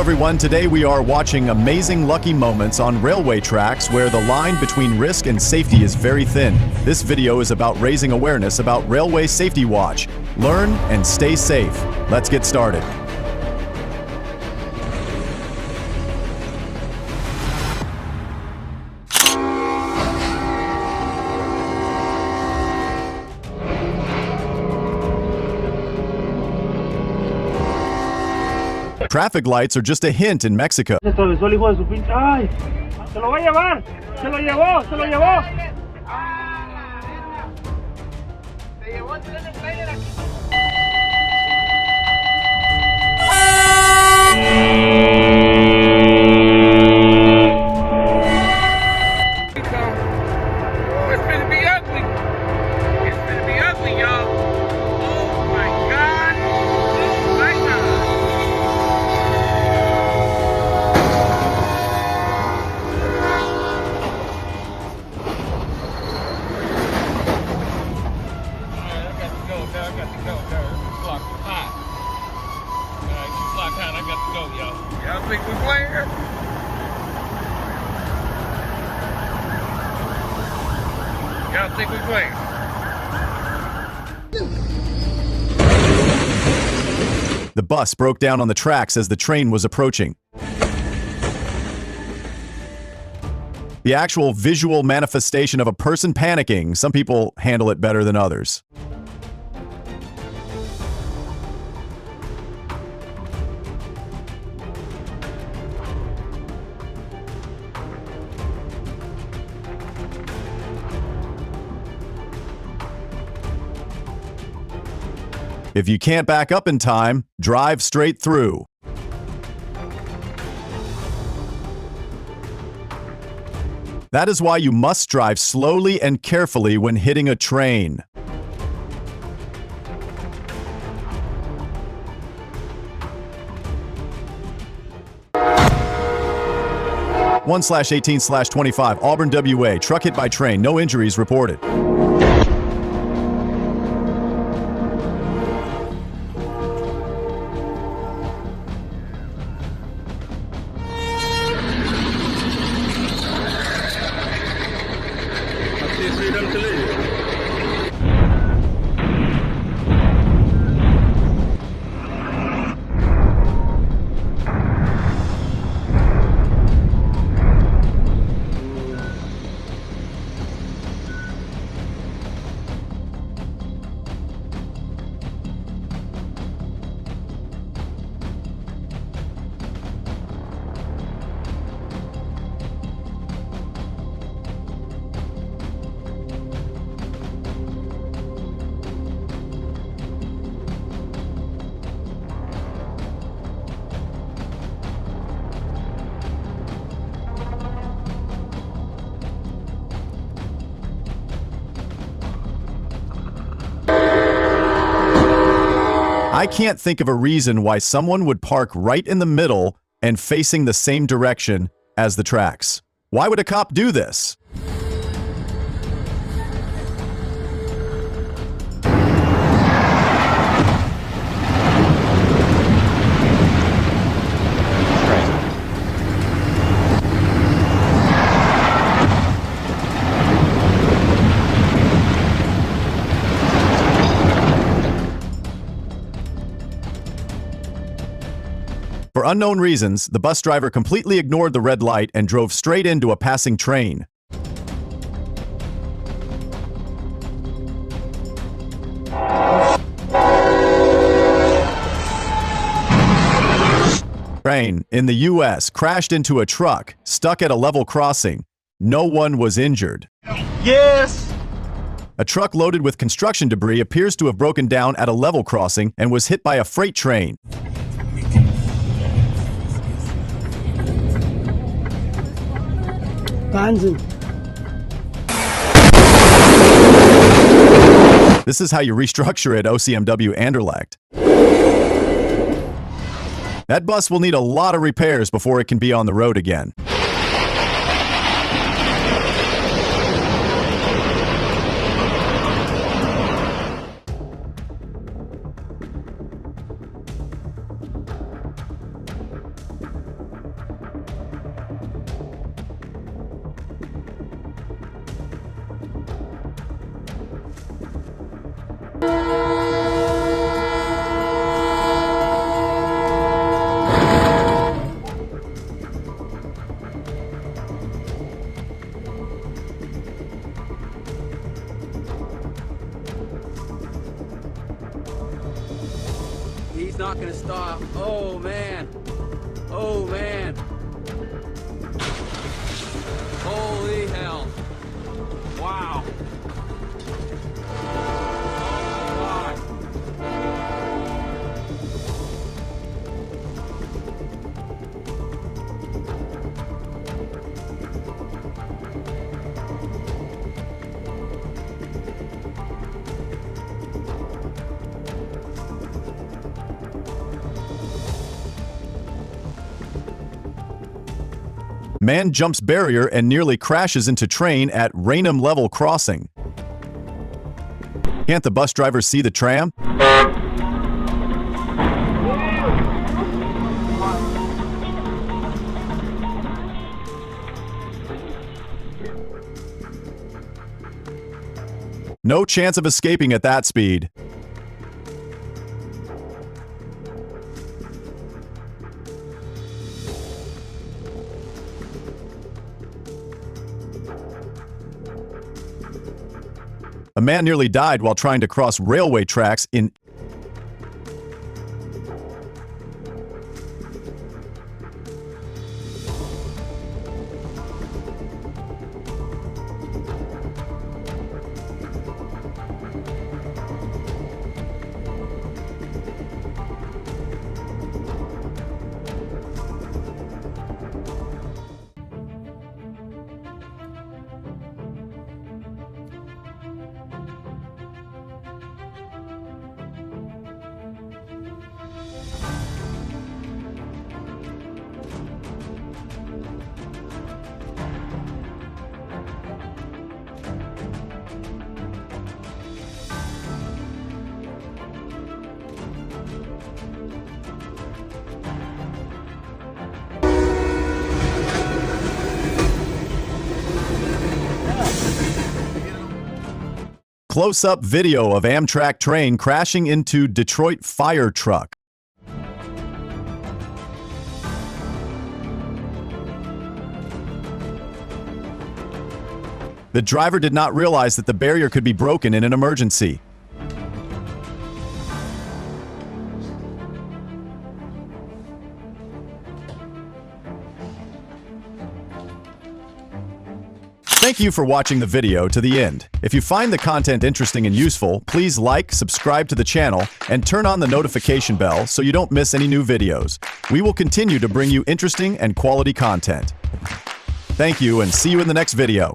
everyone. Today we are watching amazing lucky moments on railway tracks where the line between risk and safety is very thin. This video is about raising awareness about Railway Safety Watch. Learn and stay safe. Let's get started. Traffic lights are just a hint in Mexico. Se atravesó el hijo de su pinche. ¡Ay! ¡Se lo va a llevar! ¡Se lo llevó! ¡Se lo llevó! Se llevó el tren del trailer aquí. It's gonna be ugly. It's gonna be ugly, y'all. Oh my God. Oh my God. Y'all think we playing here? Y'all think we playing? The bus broke down on the tracks as the train was approaching. The actual visual manifestation of a person panicking, some people handle it better than others. If you can't back up in time, drive straight through. That is why you must drive slowly and carefully when hitting a train. (1/18/25) Auburn, WA. Truck hit by train. No injuries reported. I can't think of a reason why someone would park right in the middle and facing the same direction as the tracks. Why would a cop do this? For unknown reasons, the bus driver completely ignored the red light and drove straight into a passing train. Train in the U.S. crashed into a truck stuck at a level crossing. No one was injured. Yes! A truck loaded with construction debris appears to have broken down at a level crossing and was hit by a freight train. Wahnsinn. This is how you restructure at OCMW Anderlecht. That bus will need a lot of repairs before it can be on the road again. he's not gonna stop. Oh man. Oh man. Holy hell. Wow. Oh my. Man jumps barrier and nearly crashes into train at Raynham level crossing. Can't the bus driver see the tram? No chance of escaping at that speed. A man nearly died while trying to cross railway tracks in close-up video of Amtrak train crashing into Detroit fire truck. The driver did not realize that the barrier could be broken in an emergency. Thank you for watching the video to the end. If you find the content interesting and useful, please like, subscribe to the channel, and turn on the notification bell so you don't miss any new videos. We will continue to bring you interesting and quality content. Thank you, and see you in the next video.